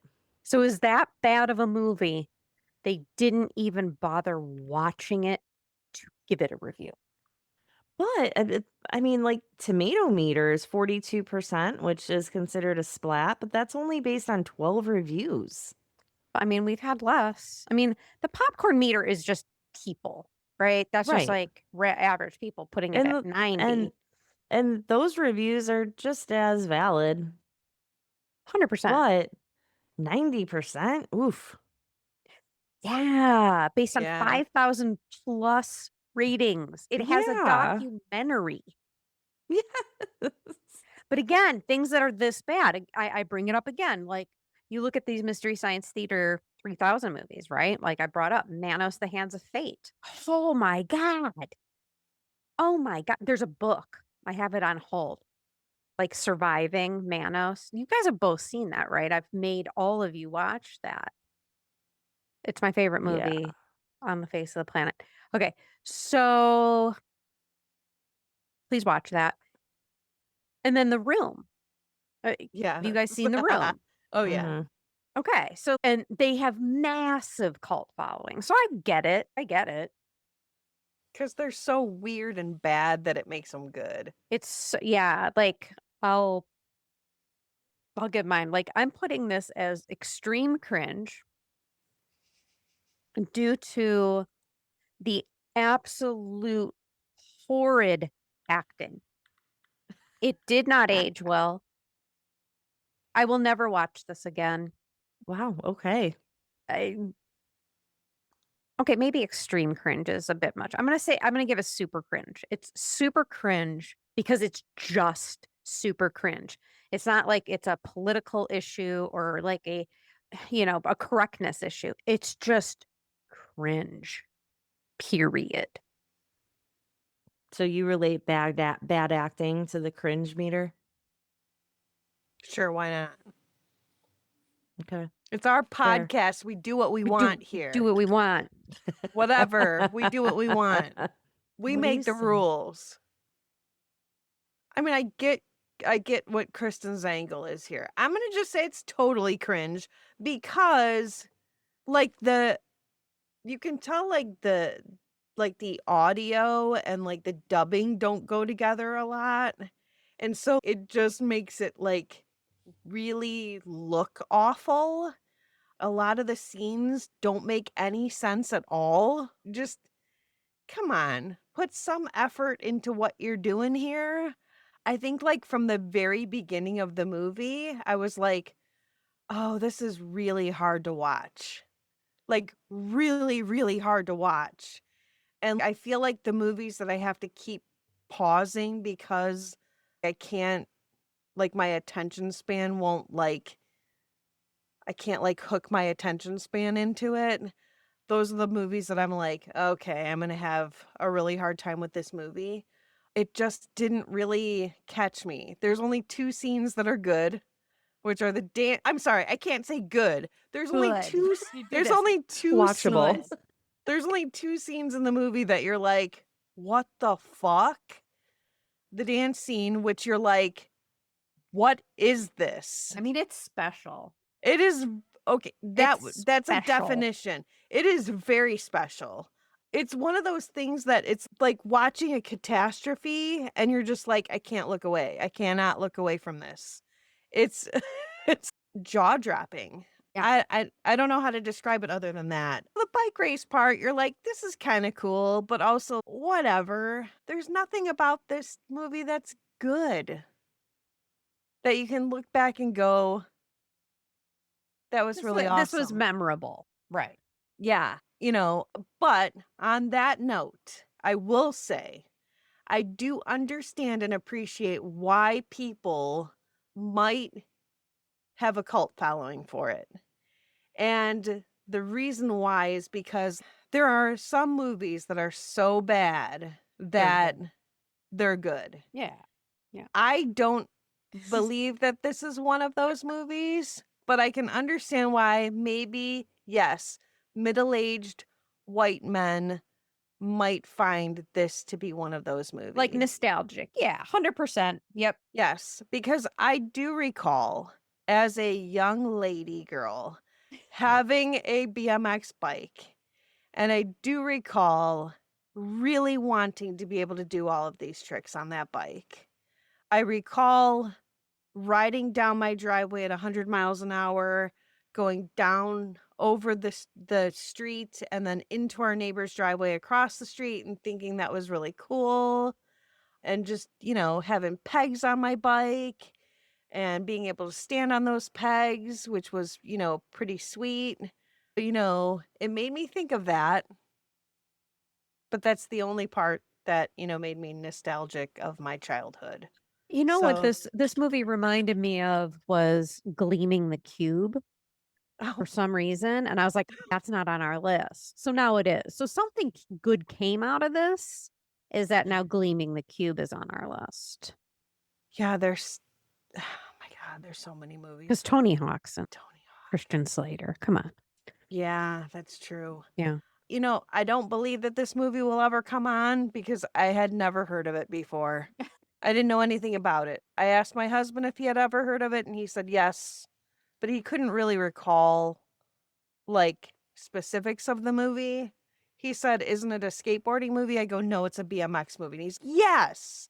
So is that bad of a movie? They didn't even bother watching it to give it a review. But I mean, like, tomato meter is 42%, which is considered a splat, but that's only based on 12 reviews. I mean, we've had less. I mean, the popcorn meter is just people, right? That's just Right. like average people putting it at 90. And those reviews are just as valid. 100%. But 90%? Oof. Yeah, based on Yeah. 5,000 plus ratings. It has a Yeah. documentary. Yes. But again, things that are this bad, I bring it up again. Like, you look at these Mystery Science Theater 3000 movies, right? Like I brought up Manos, The Hands of Fate. Oh my God. Oh my God. There's a book. I have it on hold. Like Surviving Manos. You guys have both seen that, right? I've made all of you watch that. It's my favorite Yeah. movie on the face of the planet. Okay. So please watch that. And then The Room. Yeah. Have you guys seen The Room? Oh, yeah. Mhm. Okay. So, and they have massive cult following. So I get it. I get it. Because they're so weird and bad that it makes them good. It's, yeah, like I'll give mine. Like I'm putting this as extreme cringe due to the absolute horrid acting. It did not age well. I will never watch this again. Wow. Okay. Okay, maybe extreme cringe is a bit much. I'm going to give a super cringe. It's super cringe because it's just super cringe. It's not like it's a political issue or like a correctness issue. It's just cringe. Period. So you relate bad acting to the cringe meter? Sure, why not? Okay. It's our Fair. podcast. We do what we want here. Do what we want. Whatever. We do what we want. We What do make you the say? rules. I mean, I get what Kristen's angle is here. I'm gonna just say it's totally cringe because like you can tell like the audio and like the dubbing don't go together a lot. And so it just makes it like really look awful. A lot of the scenes don't make any sense at all. Just come on, put some effort into what you're doing here. I think like from the very beginning of the movie, I was like, oh, this is really hard to watch. Like really, really hard to watch. And I feel like the movies that I have to keep pausing because I can't, like my attention span won't like, I can't like hook my attention span into it. Those are the movies that I'm like, okay, I'm going to have a really hard time with this movie. It just didn't really catch me. There's only 2 scenes that are good, which are the I'm sorry, I can't say good. There's only Good. 2 You did there's it. only 2 Watchable. scenes. There's only 2 scenes in the movie that you're like, what the fuck? The dance scene, which you're like, what is this? I mean, it's special. It is okay. It's That's a special. definition. It is very special. It's one of those things that it's like watching a catastrophe and you're just like, I can't look away. I cannot look away from this. It's it's jaw dropping. Yeah. I don't know how to describe it other than that. The bike race part, you're like, this is kind of cool, but also whatever. There's nothing about this movie that's good that you can look back and go, that was really awesome. This was memorable. Right. Yeah, but on that note, I will say I do understand and appreciate why people might have a cult following for it. And the reason why is because there are some movies that are so bad that they're good. Yeah. I don't believe that this is one of those movies, but I can understand why maybe, yes, middle-aged white men might find this to be one of those movies. Like nostalgic. Yeah. 100%. Yep. Yes, because I do recall as a young lady girl having a BMX bike, and I do recall really wanting to be able to do all of these tricks on that bike. I recall riding down my driveway at 100 miles an hour, going down over the street and then into our neighbor's driveway across the street and thinking that was really cool. And just, having pegs on my bike and being able to stand on those pegs, which was, pretty sweet. It made me think of that. But that's the only part that, made me nostalgic of my childhood. You know what So- this movie reminded me of was Gleaming the Cube for some reason. And I was like, that's not on our list. So now it is. So something good came out of this is that now Gleaming the Cube is on our list. Yeah, there's oh my God, there's so many movies. Because Tony Hawk's and Tony Hawk. Christian Slater. Come on. Yeah, that's true. Yeah. I don't believe that this movie will ever come on because I had never heard of it before. I didn't know anything about it. I asked my husband if he had ever heard of it, and he said yes, but he couldn't really recall like specifics of the movie. He said, "Isn't it a skateboarding movie?" I go, "No, it's a BMX movie." And he's, "Yes,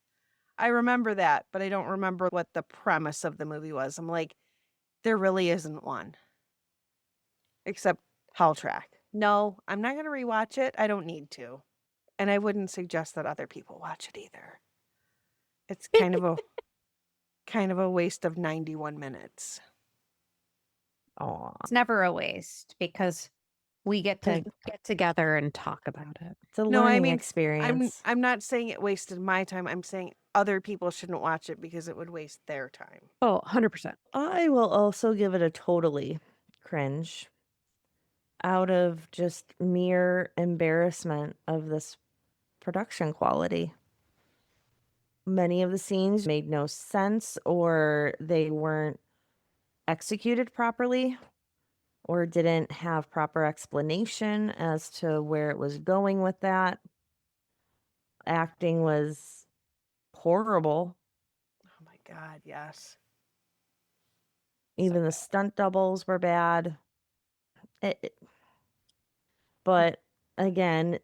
I remember that, but I don't remember what the premise of the movie was." I'm like, there really isn't one. Except Hell Track. No, I'm not going to rewatch it. I don't need to. And I wouldn't suggest that other people watch it either. It's kind of a waste of 91 minutes. Aw. It's never a waste because we get to get together and talk about it. It's a No, I learning mean, experience. I'm not saying it wasted my time. I'm saying other people shouldn't watch it because it would waste their time. Oh, 100%. I will also give it a totally cringe out of just mere embarrassment of this production quality. Many of the scenes made no sense or they weren't executed properly or didn't have proper explanation as to where it was going with that. Acting was horrible. Oh my God, yes. Even the stunt doubles were bad. But again,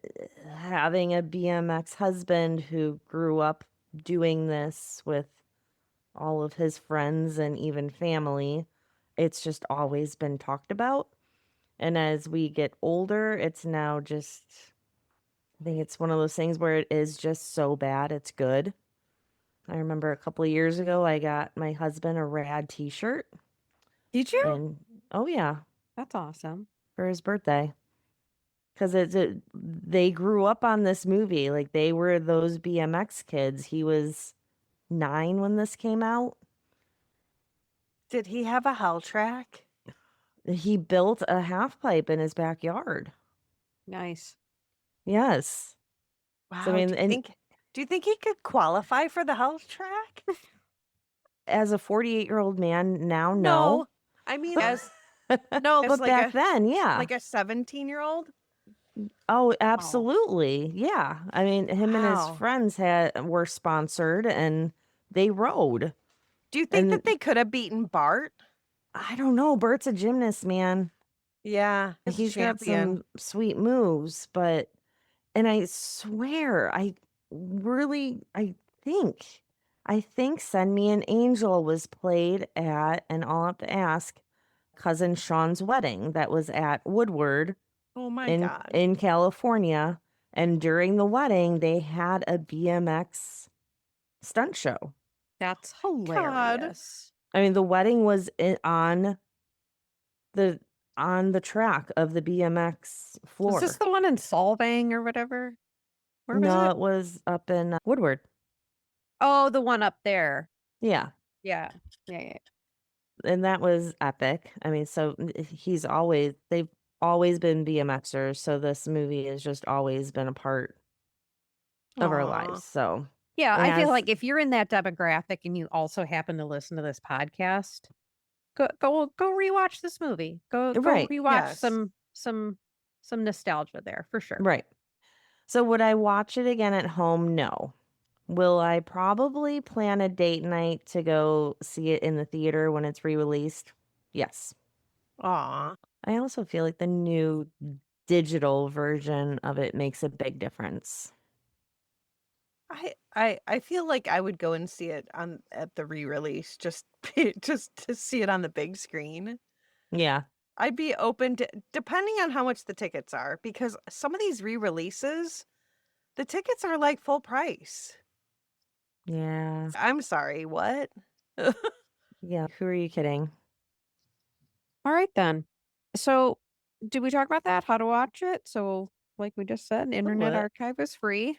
having a BMX husband who grew up doing this with all of his friends and even family, it's just always been talked about. And as we get older, it's now just, I think it's one of those things where it is just so bad, it's good. I remember a couple of years ago, I got my husband a Rad t-shirt. Did you? And oh yeah, That's awesome. for his birthday. Because they grew up on this movie. Like they were those BMX kids. He was 9 when this came out. Did he have a Hell Track? He built a half pipe in his backyard. Nice. Yes. Wow. So, I mean, do you think he could qualify for the Hell Track? as a 48-year-old man now, no. I mean, no, But back then, yeah. like a 17-year-old. Oh, absolutely. Yeah. I mean, him and Wow. his friends were sponsored and they rode. Do you think And- that they could have beaten Bart? I don't know. Bert's a gymnast, man. Yeah, he's a He's got champion. some sweet moves, and I swear, I think Send Me an Angel was played at, and I'll have to ask, cousin Sean's wedding that was at Woodward Oh my in God. California. And during the wedding, they had a BMX stunt show. That's God. hilarious. I mean, the wedding was on the track of the BMX floor. Was this the one in Solvang or whatever? Where was No, it? it was up in Woodward. Oh, the one up there. Yeah. Yeah. Yeah. And that was epic. I mean, so they've always been BMXers, so this movie has just always been a part of our Aw. lives. So Yeah, it I feel has- like if you're in that demographic and you also happen to listen to this podcast, go rewatch this movie. Go Right. rewatch Yes. some nostalgia there for sure. right. So would I watch it again at home? No. Will I probably plan a date night to go see it in the theater when it's re-released? Yes. Aw. I also feel like the new digital version of it makes a big difference. I feel like I would go and see it at the re-release just to see it on the big screen. Yeah. I'd be open to, depending on how much the tickets are, because some of these re-releases, the tickets are like full price. Yeah. I'm sorry, what? Yeah. Who are you kidding? All right then. So, did we talk about that? How to watch it? So, like we just said, Internet Somewhat. Archive is free.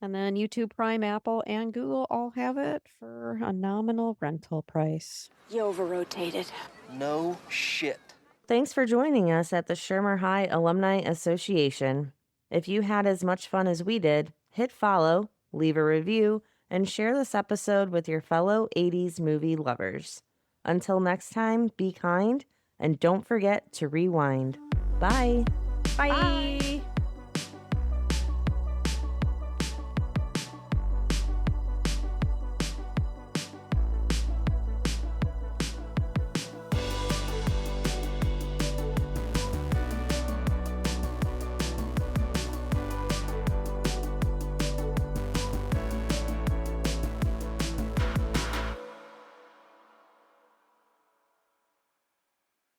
And then YouTube Prime, Apple, and Google all have it for a nominal rental price. You over-rotated. No shit. Thanks for joining us at the Shermer High Alumni Association. If you had as much fun as we did, hit follow, leave a review, and share this episode with your fellow 80s movie lovers. Until next time, be kind and don't forget to rewind. Bye. Bye.